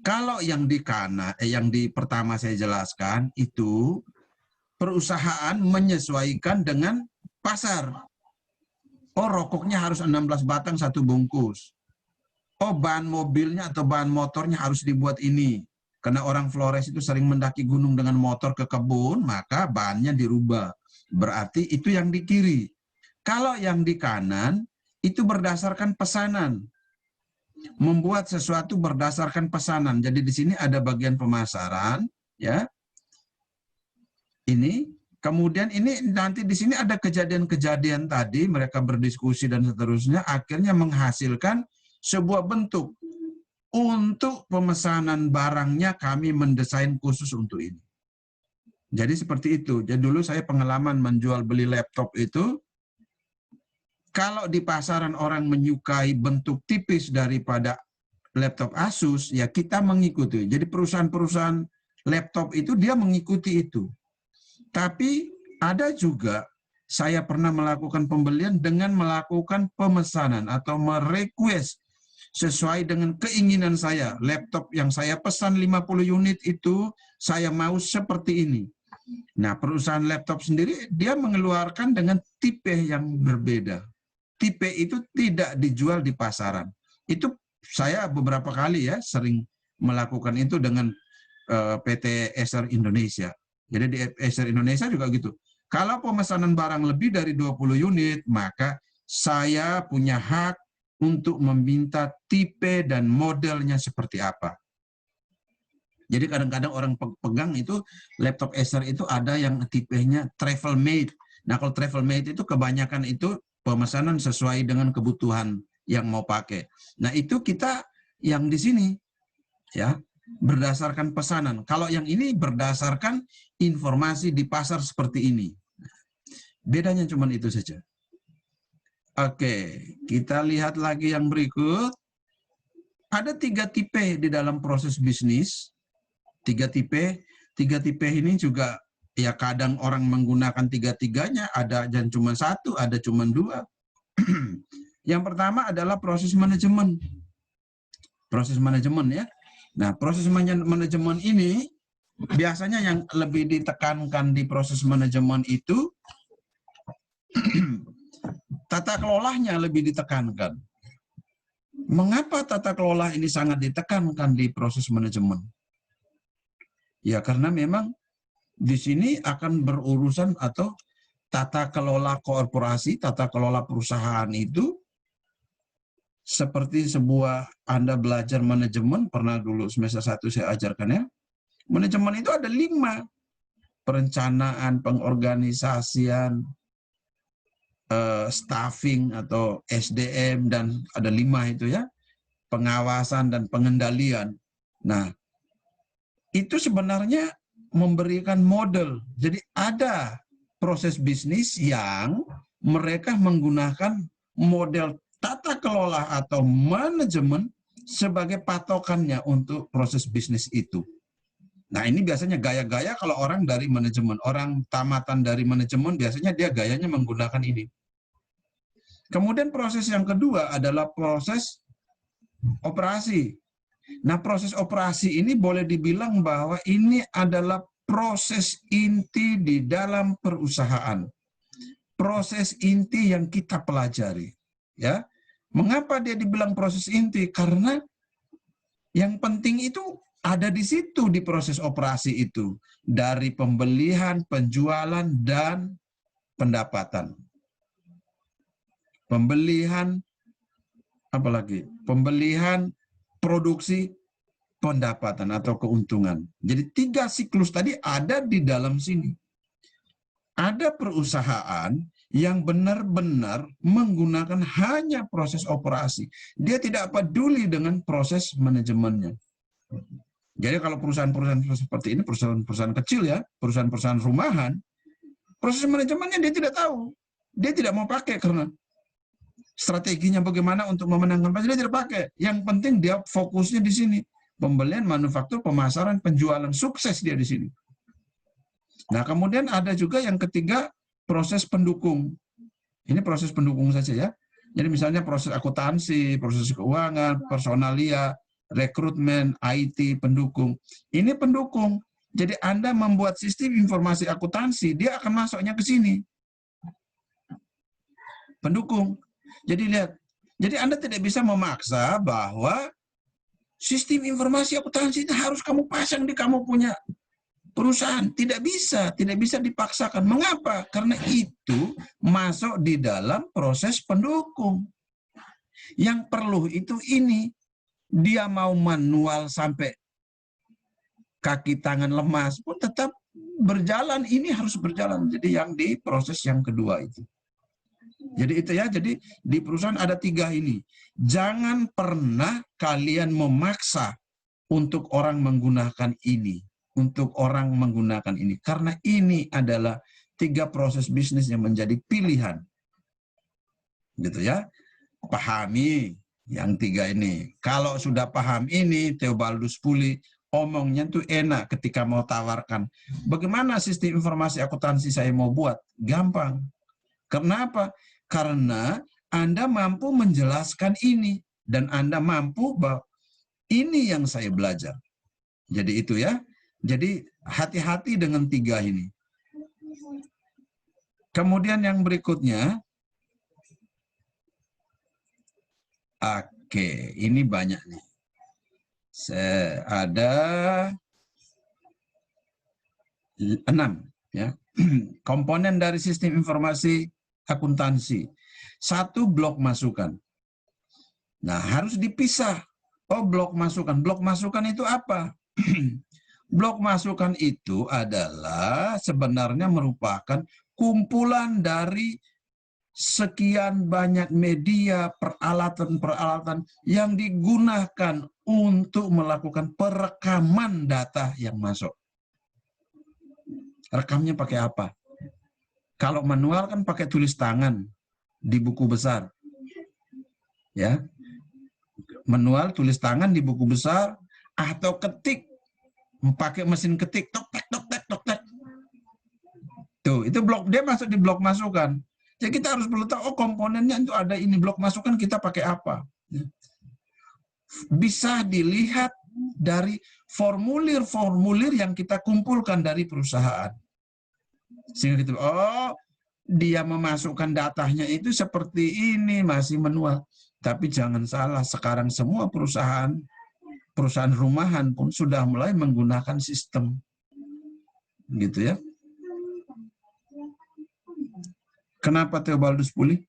Kalau yang di kanan, yang di pertama saya jelaskan itu perusahaan menyesuaikan dengan pasar. Oh, rokoknya harus 16 batang satu bungkus. Oh, bahan mobilnya atau bahan motornya harus dibuat ini. Karena orang Flores itu sering mendaki gunung dengan motor ke kebun, maka bahannya dirubah. Berarti itu yang di kiri. Kalau yang di kanan, itu berdasarkan pesanan. Membuat sesuatu berdasarkan pesanan. Jadi di sini ada bagian pemasaran, ya. Ini, kemudian ini nanti di sini ada kejadian-kejadian tadi, mereka berdiskusi dan seterusnya, akhirnya menghasilkan sebuah bentuk. Untuk pemesanan barangnya kami mendesain khusus untuk ini. Jadi seperti itu. Jadi dulu saya pengalaman menjual beli laptop itu, kalau di pasaran orang menyukai bentuk tipis daripada laptop Asus, ya kita mengikuti. Jadi perusahaan-perusahaan laptop itu dia mengikuti itu. Tapi ada juga saya pernah melakukan pembelian dengan melakukan pemesanan atau merequest sesuai dengan keinginan saya. Laptop yang saya pesan 50 unit itu saya mau seperti ini. Nah, perusahaan laptop sendiri dia mengeluarkan dengan tipe yang berbeda. Tipe itu tidak dijual di pasaran. Itu saya beberapa kali ya sering melakukan itu dengan PT Acer Indonesia. Jadi di Acer Indonesia juga gitu. Kalau pemesanan barang lebih dari 20 unit, maka saya punya hak untuk meminta tipe dan modelnya seperti apa. Jadi kadang-kadang orang pegang itu laptop Acer itu ada yang tipenya travel made. Nah, kalau travel made itu kebanyakan itu pemesanan sesuai dengan kebutuhan yang mau pakai. Nah, itu kita yang di sini ya berdasarkan pesanan. Kalau yang ini berdasarkan informasi di pasar seperti ini. Bedanya cuma itu saja. Oke, kita lihat lagi yang berikut. Ada 3 tipe di dalam proses bisnis. 3 tipe. 3 tipe ini juga ya kadang orang menggunakan 3-tiganya, ada dan cuma 1, ada cuma 2. Yang pertama adalah proses manajemen. Proses manajemen ya. Nah, proses manajemen ini biasanya yang lebih ditekankan di proses manajemen itu tata kelolanya lebih ditekankan. Mengapa tata kelola ini sangat ditekankan di proses manajemen? Ya karena memang di sini akan berurusan atau tata kelola korporasi, tata kelola perusahaan itu seperti sebuah Anda belajar manajemen, pernah dulu semester 1 saya ajarkan ya. Manajemen itu ada 5. Perencanaan, pengorganisasian, staffing atau SDM, dan ada 5 itu ya. Pengawasan dan pengendalian. Nah, itu sebenarnya memberikan model. Jadi ada proses bisnis yang mereka menggunakan model tata kelola atau manajemen sebagai patokannya untuk proses bisnis itu. Nah, ini biasanya gaya-gaya kalau orang dari manajemen, orang tamatan dari manajemen biasanya dia gayanya menggunakan ini. Kemudian proses yang kedua adalah proses operasi. Nah, proses operasi ini boleh dibilang bahwa ini adalah proses inti di dalam perusahaan. Proses inti yang kita pelajari. Ya, mengapa dia dibilang proses inti? Karena yang penting itu ada di situ di proses operasi itu. Dari pembelian, penjualan, dan pendapatan. Pembelian, apalagi? Pembelian, produksi, pendapatan atau keuntungan. Jadi 3 siklus tadi ada di dalam sini. Ada perusahaan yang benar-benar menggunakan hanya proses operasi. Dia tidak peduli dengan proses manajemennya. Jadi kalau perusahaan-perusahaan seperti ini, perusahaan-perusahaan kecil ya, perusahaan-perusahaan rumahan, proses manajemennya dia tidak tahu. Dia tidak mau pakai karena strateginya bagaimana untuk memenangkan pasar, dia tidak pakai. Yang penting dia fokusnya di sini. Pembelian, manufaktur, pemasaran, penjualan, sukses dia di sini. Nah, kemudian ada juga yang ketiga, proses pendukung. Ini proses pendukung saja ya. Jadi misalnya proses akuntansi, proses keuangan, personalia, rekrutmen, IT, pendukung. Ini pendukung. Jadi Anda membuat sistem informasi akuntansi, dia akan masuknya ke sini. Pendukung. Jadi lihat. Jadi Anda tidak bisa memaksa bahwa sistem informasi akuntansi itu harus kamu pasang di kamu punya perusahaan. Tidak bisa dipaksakan. Mengapa? Karena itu masuk di dalam proses pendukung. Yang perlu itu ini. Dia mau manual sampai kaki tangan lemas pun tetap berjalan. Ini harus berjalan. Jadi yang di proses yang kedua itu. Jadi itu ya, jadi di perusahaan ada 3 ini. Jangan pernah kalian memaksa untuk orang menggunakan ini. Untuk orang menggunakan ini. Karena ini adalah 3 proses bisnis yang menjadi pilihan. Gitu ya. Pahami yang 3 ini. Kalau sudah paham ini, Theobaldus Puli, omongnya tuh enak ketika mau tawarkan. Bagaimana sistem informasi akuntansi saya mau buat? Gampang. Kenapa? Karena Anda mampu menjelaskan ini. Dan Anda mampu bahwa ini yang saya belajar. Jadi itu ya. Jadi hati-hati dengan 3 ini. Kemudian yang berikutnya. Oke, ini banyak nih. Ada 6 ya. Komponen dari sistem informasi akuntansi. 1, blok masukan. Nah, harus dipisah. Oh, blok masukan. Blok masukan itu apa? Blok masukan itu adalah sebenarnya merupakan kumpulan dari sekian banyak media, peralatan-peralatan yang digunakan untuk melakukan perekaman data yang masuk. Rekamnya pakai apa? Kalau manual kan pakai tulis tangan di buku besar. Ya. Manual tulis tangan di buku besar atau ketik pakai mesin ketik tok tek tok tek tok tek. Tuh, itu blok, dia masuk di blok masukan. Jadi kita harus perlu tahu, oh komponennya itu ada ini, blok masukan kita pakai apa. Bisa dilihat dari formulir-formulir yang kita kumpulkan dari perusahaan. Sehingga gitu, oh dia memasukkan datanya itu seperti ini, masih manual. Tapi jangan salah, sekarang semua perusahaan rumahan pun sudah mulai menggunakan sistem. Gitu ya. Kenapa Theobaldus Puli?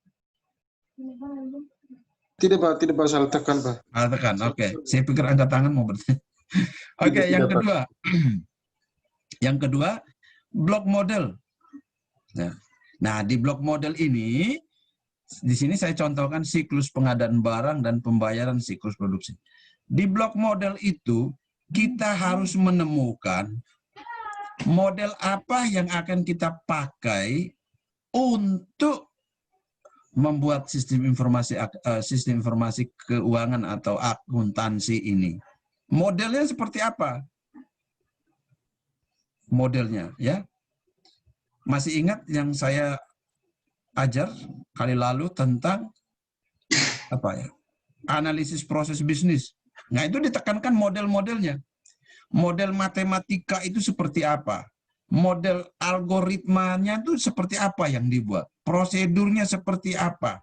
Tidak Pak, salah tekan Pak. Salah tekan, oke. Saya pikir angkat tangan mau bertanya. Oke, yang kedua. Yang kedua, blok model. Nah, di blok model ini, di sini saya contohkan siklus pengadaan barang dan pembayaran siklus produksi. Di blok model itu, kita harus menemukan model apa yang akan kita pakai untuk membuat sistem informasi keuangan atau akuntansi ini. Modelnya seperti apa? Modelnya, ya. Masih ingat yang saya ajar kali lalu tentang apa ya? Analisis proses bisnis. Nah, itu ditekankan model-modelnya. Model matematika itu seperti apa? Model algoritmanya itu seperti apa yang dibuat? Prosedurnya seperti apa?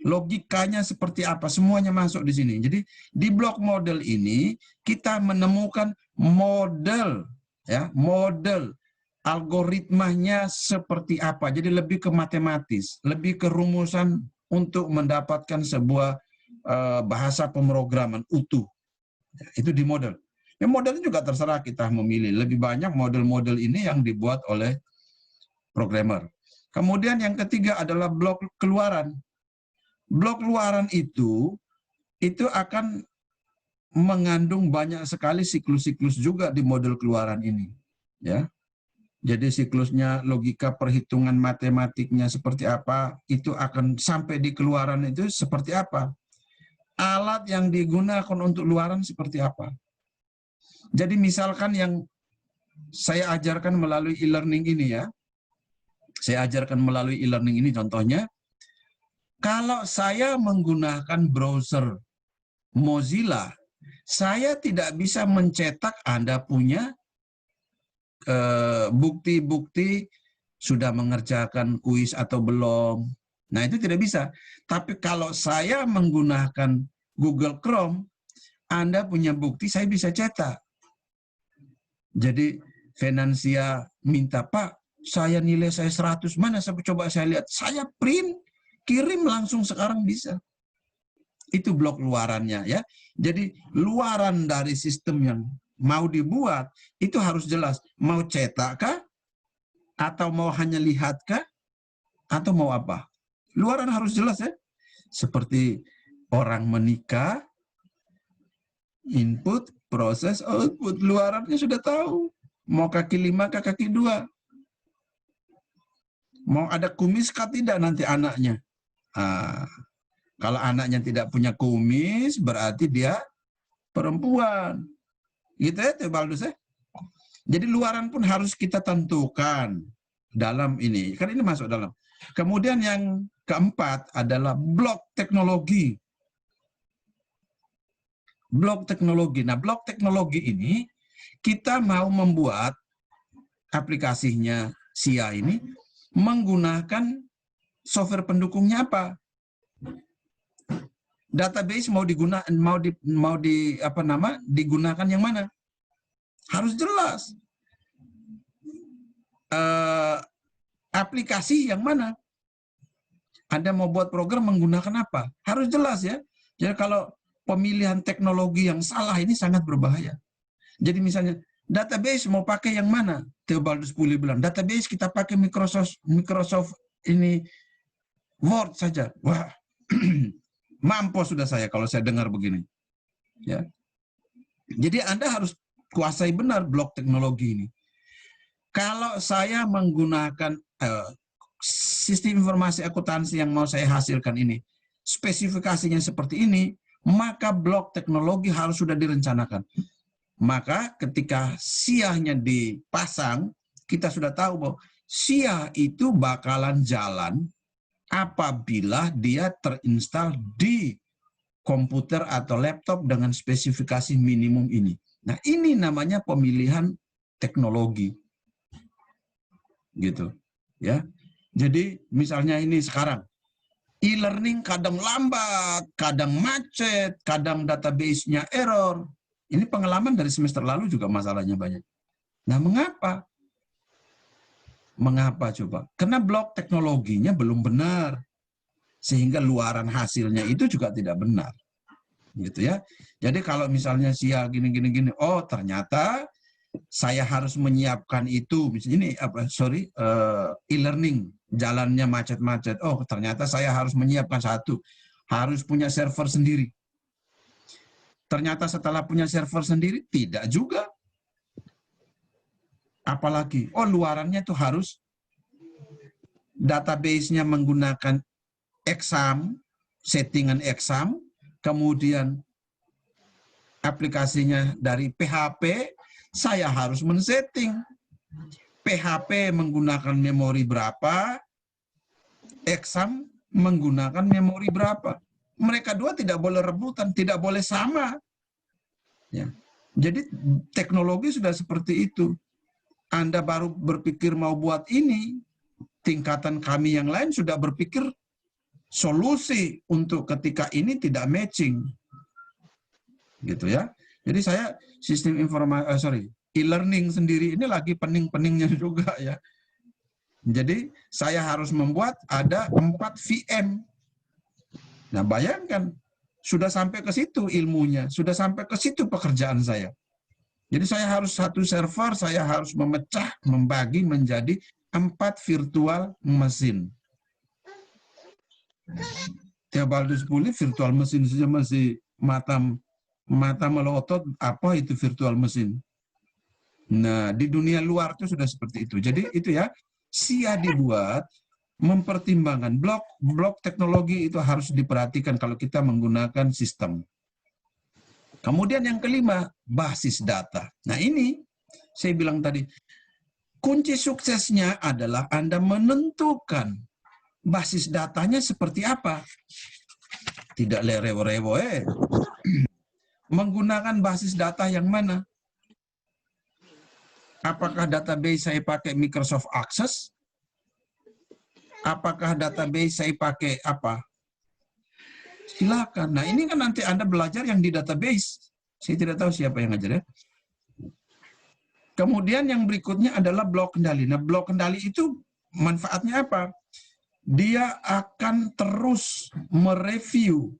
Logikanya seperti apa? Semuanya masuk di sini. Jadi di blok model ini kita menemukan model, ya, model algoritmanya seperti apa. Jadi lebih ke matematis, lebih ke rumusan untuk mendapatkan sebuah bahasa pemrograman utuh. Itu di model. Ya, modelnya juga terserah kita memilih. Lebih banyak model-model ini yang dibuat oleh programmer. Kemudian yang ketiga adalah blok keluaran. Blok keluaran itu akan mengandung banyak sekali siklus-siklus juga di model keluaran ini. Ya. Jadi siklusnya, logika perhitungan matematiknya seperti apa, itu akan sampai di keluaran itu seperti apa. Alat yang digunakan untuk luaran seperti apa. Jadi misalkan yang saya ajarkan melalui e-learning ini ya, saya ajarkan melalui e-learning ini contohnya, Kalau saya menggunakan browser Mozilla, saya tidak bisa mencetak Anda punya bukti-bukti sudah mengerjakan kuis atau belum. Nah, itu tidak bisa. Tapi kalau saya menggunakan Google Chrome, Anda punya bukti, saya bisa cetak. Jadi, Finansia minta, Pak, saya nilai saya 100, mana coba saya lihat. Saya print, kirim langsung sekarang bisa. Itu blok luarannya ya. Jadi, luaran dari sistem yang mau dibuat, itu harus jelas. Mau cetak kah? Atau mau hanya lihat kah? Atau mau apa? Luaran harus jelas ya. Seperti orang menikah, input, proses, output. Luarannya sudah tahu. Mau kaki 5 kah kaki 2? Mau ada kumis kah tidak nanti anaknya? Kalau anaknya tidak punya kumis, berarti dia perempuan. Gitu ya, Teh Baldus ya? Jadi luaran pun harus kita tentukan dalam ini. Kan ini masuk dalam. Kemudian yang keempat adalah blok teknologi. Blok teknologi. Nah, blok teknologi ini kita mau membuat aplikasinya SIA ini menggunakan software pendukungnya apa? Database digunakan yang mana? Harus jelas. Aplikasi yang mana? Anda mau buat program menggunakan apa? Harus jelas ya. Jadi kalau pemilihan teknologi yang salah ini sangat berbahaya. Jadi misalnya database mau pakai yang mana? Theobaldus Puli bilang, database kita pakai Microsoft ini Word saja. Wah, mampus sudah saya kalau saya dengar begini. Ya. Jadi Anda harus kuasai benar blok teknologi ini. Kalau saya menggunakan sistem informasi akuntansi yang mau saya hasilkan ini, spesifikasinya seperti ini, maka blok teknologi harus sudah direncanakan. Maka ketika SIA-nya dipasang, kita sudah tahu bahwa SIA itu bakalan jalan apabila dia terinstal di komputer atau laptop dengan spesifikasi minimum ini. Nah, ini namanya pemilihan teknologi. Gitu. Ya. Jadi misalnya ini sekarang e-learning kadang lambat, kadang macet, kadang database-nya error. Ini pengalaman dari semester lalu juga masalahnya banyak. Nah, mengapa? Mengapa coba? Karena blok teknologinya belum benar. Sehingga luaran hasilnya itu juga tidak benar. Gitu ya. Jadi kalau misalnya SIA gini, oh ternyata saya harus menyiapkan itu. Misalnya ini e-learning, jalannya macet-macet. Oh, ternyata saya harus menyiapkan satu. Harus punya server sendiri. Ternyata setelah punya server sendiri, tidak juga. Apalagi, luarannya itu harus database-nya menggunakan exam, settingan exam, kemudian aplikasinya dari PHP, saya harus men-setting. PHP menggunakan memori berapa, exam menggunakan memori berapa. Mereka dua tidak boleh rebutan, tidak boleh sama. Ya. Jadi teknologi sudah seperti itu. Anda baru berpikir mau buat ini, tingkatan kami yang lain sudah berpikir solusi untuk ketika ini tidak matching. Gitu ya. Jadi saya sistem e-learning sendiri ini lagi pening-peningnya juga ya. Jadi saya harus membuat ada 4 VM. Nah, bayangkan sudah sampai ke situ ilmunya, sudah sampai ke situ pekerjaan saya. Jadi saya harus satu server, saya harus memecah, membagi menjadi 4 virtual mesin. Theobaldus Puli virtual mesin saja masih mata melotot, apa itu virtual mesin. Nah, di dunia luar itu sudah seperti itu. Jadi itu ya, SIA dibuat mempertimbangkan blok teknologi itu harus diperhatikan kalau kita menggunakan sistem. Kemudian yang kelima, basis data. Nah ini, saya bilang tadi, kunci suksesnya adalah Anda menentukan basis datanya seperti apa? Tidak lerewo-rewo. Menggunakan basis data yang mana? Apakah database saya pakai Microsoft Access? Apakah database saya pakai apa? Silakan. Nah, ini kan nanti Anda belajar yang di database. Saya tidak tahu siapa yang ngajar ya. Kemudian yang berikutnya adalah blok kendali. Nah, blok kendali itu manfaatnya apa? Dia akan terus mereview,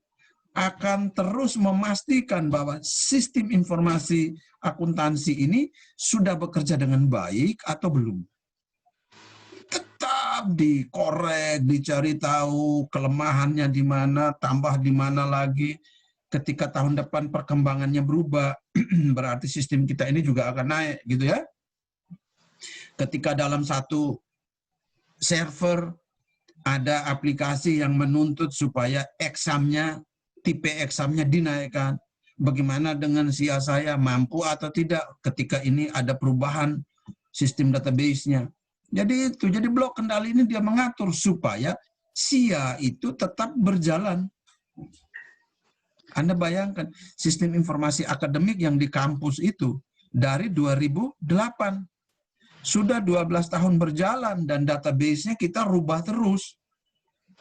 akan terus memastikan bahwa sistem informasi akuntansi ini sudah bekerja dengan baik atau belum. Tetap dikorek, dicari tahu kelemahannya di mana, tambah di mana lagi. Ketika tahun depan perkembangannya berubah, berarti sistem kita ini juga akan naik, gitu ya. Ketika dalam satu server ada aplikasi yang menuntut supaya examnya, tipe examnya dinaikkan. Bagaimana dengan SIA saya, mampu atau tidak ketika ini ada perubahan sistem database-nya. Jadi blok kendali ini dia mengatur supaya SIA itu tetap berjalan. Anda bayangkan, sistem informasi akademik yang di kampus itu dari 2008. Sudah 12 tahun berjalan dan database-nya kita rubah terus.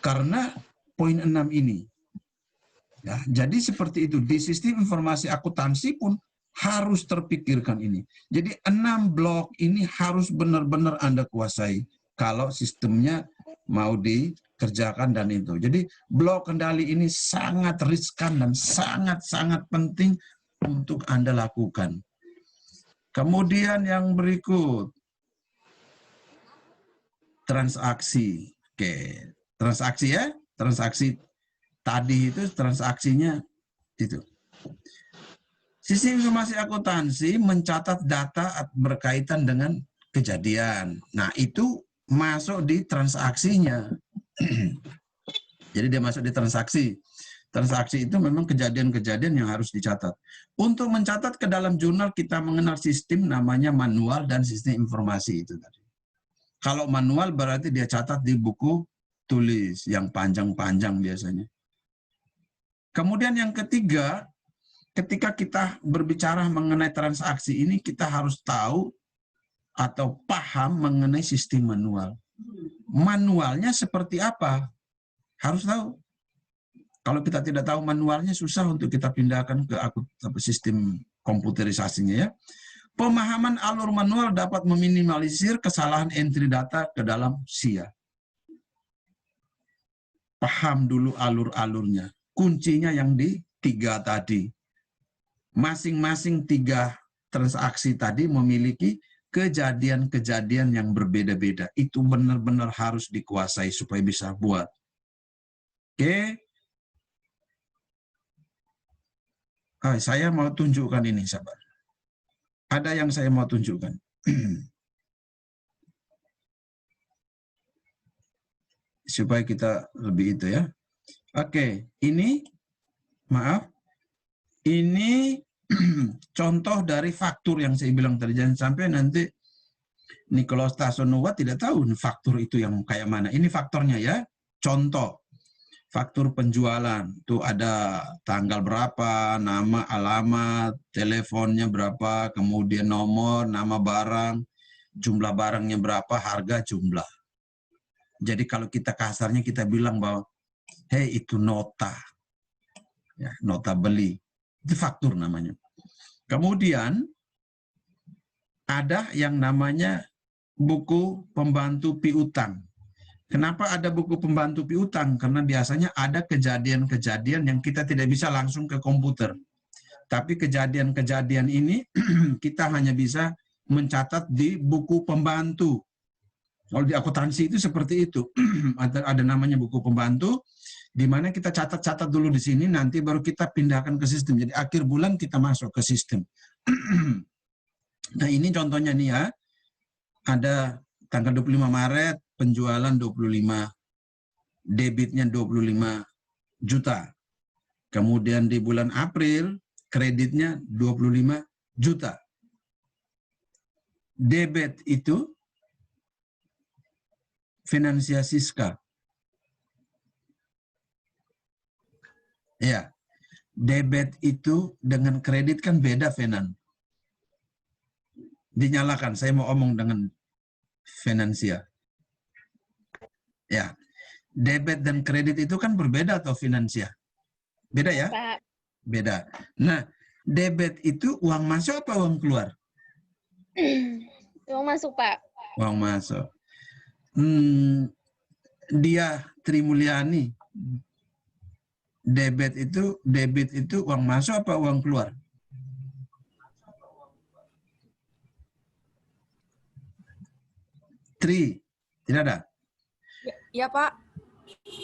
Karena poin 6 ini. Ya, jadi seperti itu. Di sistem informasi akuntansi pun harus terpikirkan ini. Jadi 6 blok ini harus benar-benar Anda kuasai. Kalau sistemnya mau dikerjakan dan itu. Jadi blok kendali ini sangat riskan dan sangat-sangat penting untuk Anda lakukan. Kemudian yang berikut. Transaksi. Oke. Transaksi ya. Transaksi tadi itu transaksinya itu. Sistem informasi akuntansi mencatat data berkaitan dengan kejadian. Nah, itu masuk di transaksinya. Jadi dia masuk di transaksi. Transaksi itu memang kejadian-kejadian yang harus dicatat. Untuk mencatat ke dalam jurnal kita mengenal sistem namanya manual dan sistem informasi itu tadi. Kalau manual berarti dia catat di buku tulis yang panjang-panjang biasanya. Kemudian yang ketiga, ketika kita berbicara mengenai transaksi ini, kita harus tahu atau paham mengenai sistem manual. Manualnya seperti apa? Harus tahu. Kalau kita tidak tahu manualnya, susah untuk kita pindahkan ke sistem komputerisasinya ya. Pemahaman alur manual dapat meminimalisir kesalahan entry data ke dalam SIA. Paham dulu alur-alurnya. Kuncinya yang di 3 tadi. Masing-masing 3 transaksi tadi memiliki kejadian-kejadian yang berbeda-beda. Itu benar-benar harus dikuasai supaya bisa buat. Oke. Saya mau tunjukkan ini, sahabat. Ada yang saya mau tunjukkan. Supaya kita lebih itu ya. Oke, ini, maaf. Ini contoh dari faktur yang saya bilang tadi. Jangan sampai nanti Nikolaus Tasonova tidak tahu faktur itu yang kayak mana. Ini faktornya ya. Contoh. Faktur penjualan. Itu ada tanggal berapa, nama, alamat, teleponnya berapa, kemudian nomor, nama barang, jumlah barangnya berapa, harga, jumlah. Jadi kalau kita kasarnya kita bilang bahwa, hey itu nota. Ya, nota beli. Itu faktur namanya. Kemudian ada yang namanya buku pembantu piutang. Kenapa ada buku pembantu piutang? Karena biasanya ada kejadian-kejadian yang kita tidak bisa langsung ke komputer. Tapi kejadian-kejadian ini kita hanya bisa mencatat di buku pembantu. Kalau di akuntansi itu seperti itu. Ada namanya buku pembantu, di mana kita catat-catat dulu di sini, nanti baru kita pindahkan ke sistem. Jadi akhir bulan kita masuk ke sistem. Nah ini contohnya nih ya. Ada tanggal 25 Maret, penjualan 25, debitnya 25 juta. Kemudian di bulan April, kreditnya 25 juta. Debit itu Finansia Siska. Ya, debit itu dengan kredit kan beda, Fenan. Dinyalakan, saya mau omong dengan finansia. Ya, debit dan kredit itu kan berbeda atau finansia? Beda ya? Pak. Beda. Nah, debit itu uang masuk apa uang keluar? Uang masuk, Pak. Uang masuk. Dia Trimulyani, debit itu uang masuk apa uang keluar? Tidak ada. Ya, Pak.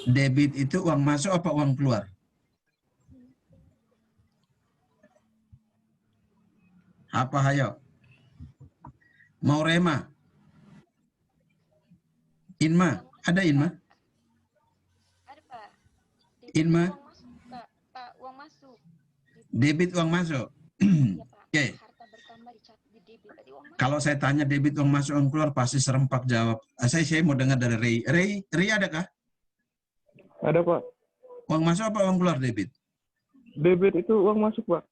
Debit itu uang masuk apa uang keluar? Apa hayo? Mau Rema? Inma? Ada Inma? Ada, Pak. Inma? Uang masuk, Pak. Pak, uang masuk. Debit uang masuk. Ya, Pak. Oke. Harta bertambah dicatat di debit. Berarti uang masuk. Kalau saya tanya debit uang masuk uang keluar pasti serempak jawab. Saya mau dengar dari Ray. Ray adakah? Ada, Pak. Uang masuk apa uang keluar debit? Debit itu uang masuk, Pak.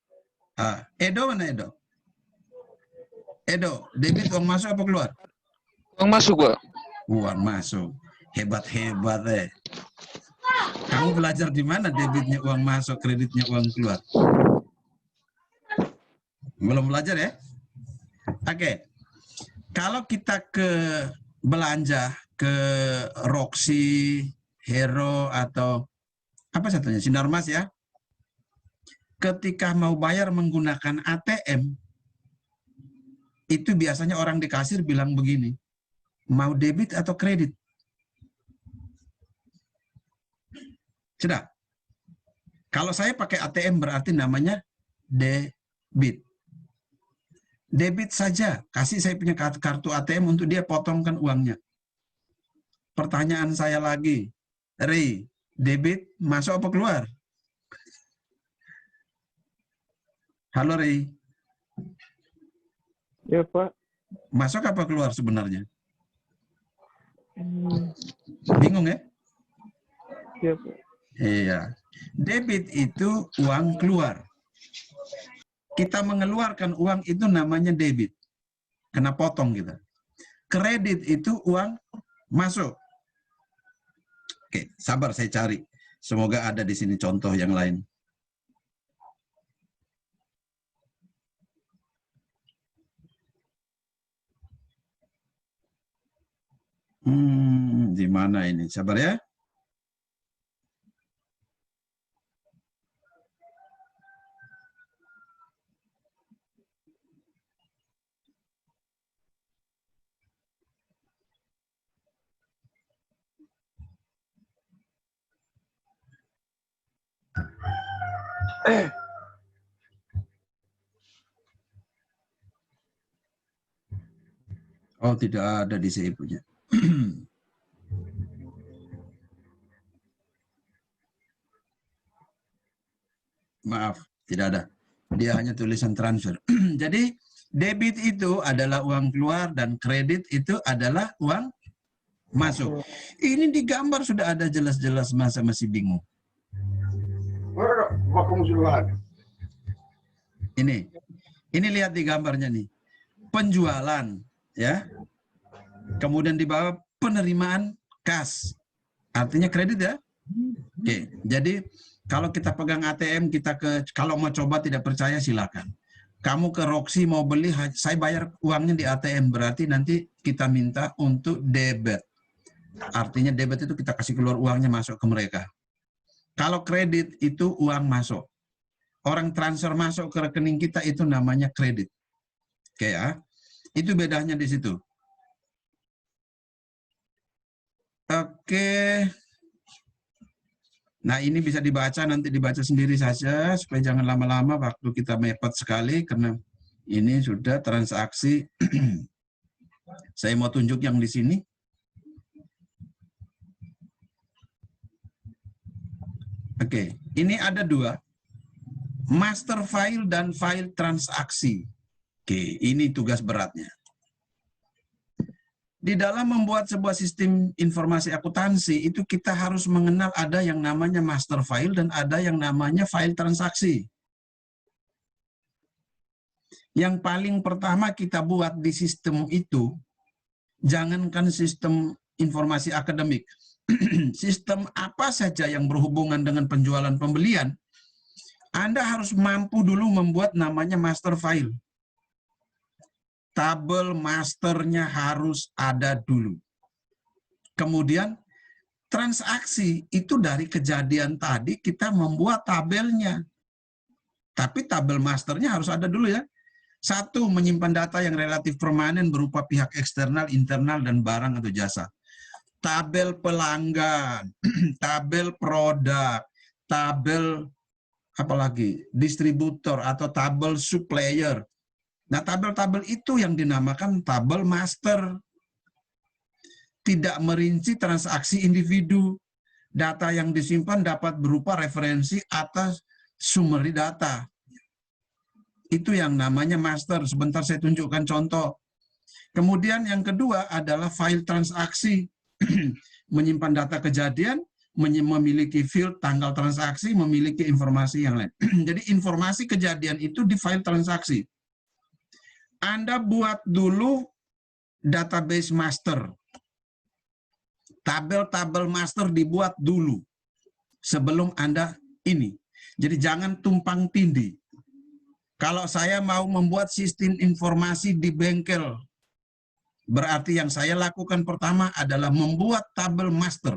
Edo mana Edo? Edo, debit uang masuk apa keluar? Uang masuk, Pak. Uang masuk. Hebat-hebat Kamu belajar di mana debitnya uang masuk, kreditnya uang keluar? Belum belajar ya? Oke. Kalau kita ke belanja ke Roxy, Hero atau apa satunya? Sinarmas ya. Ketika mau bayar menggunakan ATM, itu biasanya orang di kasir bilang begini, mau debit atau kredit? Sudah. Kalau saya pakai ATM berarti namanya debit. Debit saja, kasih saya punya kartu ATM untuk dia potongkan uangnya. Pertanyaan saya lagi, Ray, debit masuk apa keluar? Halo Ray. Ya, Pak. Masuk apa keluar sebenarnya? Bingung ya? Ya, Pak. Iya. Debit itu uang keluar. Kita mengeluarkan uang itu namanya debit. Kena potong kita. Kredit itu uang masuk. Oke, sabar saya cari. Semoga ada di sini contoh yang lain. Di mana ini? Sabar ya. Oh, tidak ada di sini punya. Maaf, tidak ada. Dia hanya tulisan transfer. Jadi, debit itu adalah uang keluar dan kredit itu adalah uang masuk. Ini di gambar sudah ada jelas-jelas, masa masih bingung. Ini lihat di gambarnya nih. Penjualan, ya. Kemudian di bawah penerimaan kas. Artinya kredit ya. Oke, jadi kalau kita pegang ATM, kalau mau coba tidak percaya silakan. Kamu ke Roxy mau beli, saya bayar uangnya di ATM, berarti nanti kita minta untuk debit. Artinya debit itu kita kasih keluar uangnya masuk ke mereka. Kalau kredit itu uang masuk. Orang transfer masuk ke rekening kita itu namanya kredit. Oke ya, itu bedanya di situ. Oke. Nah, ini bisa dibaca, nanti dibaca sendiri saja, supaya jangan lama-lama, waktu kita mepet sekali, karena ini sudah transaksi. Saya mau tunjuk yang di sini. Oke, ini ada dua. Master file dan file transaksi. Oke, ini tugas beratnya. Di dalam membuat sebuah sistem informasi akuntansi, itu kita harus mengenal ada yang namanya master file dan ada yang namanya file transaksi. Yang paling pertama kita buat di sistem itu, jangankan sistem informasi akademik, sistem apa saja yang berhubungan dengan penjualan pembelian, Anda harus mampu dulu membuat namanya master file. Tabel masternya harus ada dulu. Kemudian transaksi itu dari kejadian tadi kita membuat tabelnya. Tapi tabel masternya harus ada dulu ya. Satu, menyimpan data yang relatif permanen berupa pihak eksternal, internal, dan barang atau jasa. Tabel pelanggan, tabel produk, tabel apalagi distributor atau tabel supplier. Nah, tabel-tabel itu yang dinamakan tabel master. Tidak merinci transaksi individu. Data yang disimpan dapat berupa referensi atas summary data. Itu yang namanya master. Sebentar saya tunjukkan contoh. Kemudian yang kedua adalah file transaksi. Menyimpan data kejadian, memiliki field tanggal transaksi, memiliki informasi yang lain. Jadi informasi kejadian itu di file transaksi. Anda buat dulu database master. Tabel-tabel master dibuat dulu sebelum Anda ini. Jadi jangan tumpang tindih. Kalau saya mau membuat sistem informasi di bengkel, berarti yang saya lakukan pertama adalah membuat tabel master.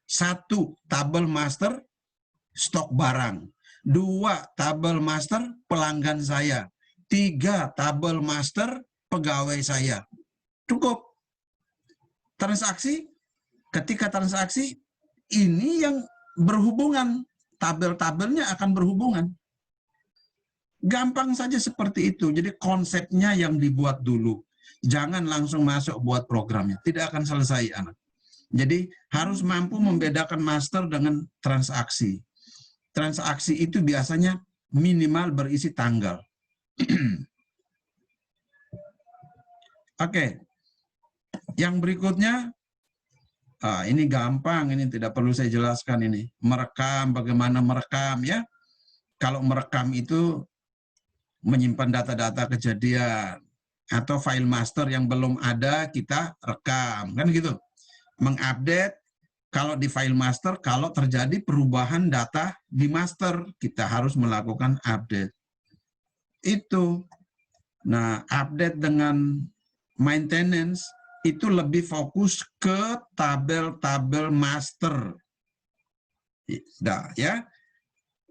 Satu, tabel master stok barang. Dua, tabel master pelanggan saya. Tiga, tabel master pegawai saya. Cukup. Transaksi, ketika transaksi, ini yang berhubungan. Tabel-tabelnya akan berhubungan. Gampang saja seperti itu. Jadi konsepnya yang dibuat dulu. Jangan langsung masuk buat programnya. Tidak akan selesai, anak. Jadi harus mampu membedakan master dengan transaksi. Transaksi itu biasanya minimal berisi tanggal. Oke. Yang berikutnya, ini gampang, ini tidak perlu saya jelaskan ini. Merekam, bagaimana merekam ya. Kalau merekam itu menyimpan data-data kejadian atau file master yang belum ada kita rekam, kan gitu. Mengupdate, kalau di file master, kalau terjadi perubahan data di master, kita harus melakukan update. Itu. Nah, update dengan maintenance itu lebih fokus ke tabel-tabel master. Nah, ya.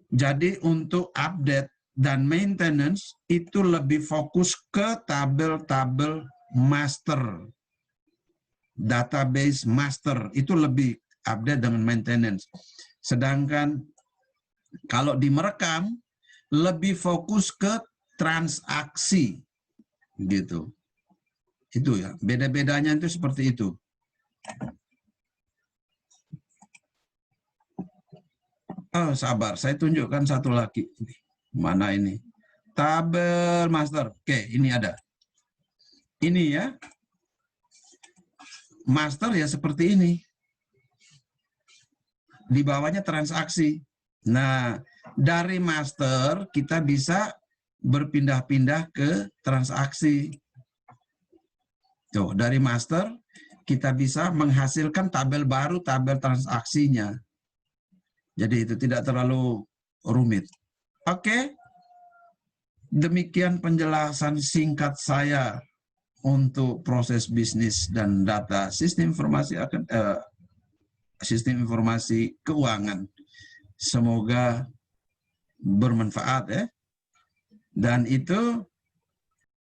Jadi untuk update dan maintenance itu lebih fokus ke tabel-tabel master. Database master itu lebih update dengan maintenance. Sedangkan kalau di merekam lebih fokus ke transaksi gitu. Itu ya, beda-bedanya itu seperti itu. Oh, sabar, saya tunjukkan satu lagi. Mana ini? Tabel master. Oke, ini ada. Ini ya. Master ya seperti ini. Di bawahnya transaksi. Nah, dari master kita bisa berpindah-pindah ke transaksi. Tuh, dari master kita bisa menghasilkan tabel baru, tabel transaksinya. Jadi itu tidak terlalu rumit. Oke. Demikian penjelasan singkat saya untuk proses bisnis dan data sistem informasi keuangan. Semoga bermanfaat ya. Dan itu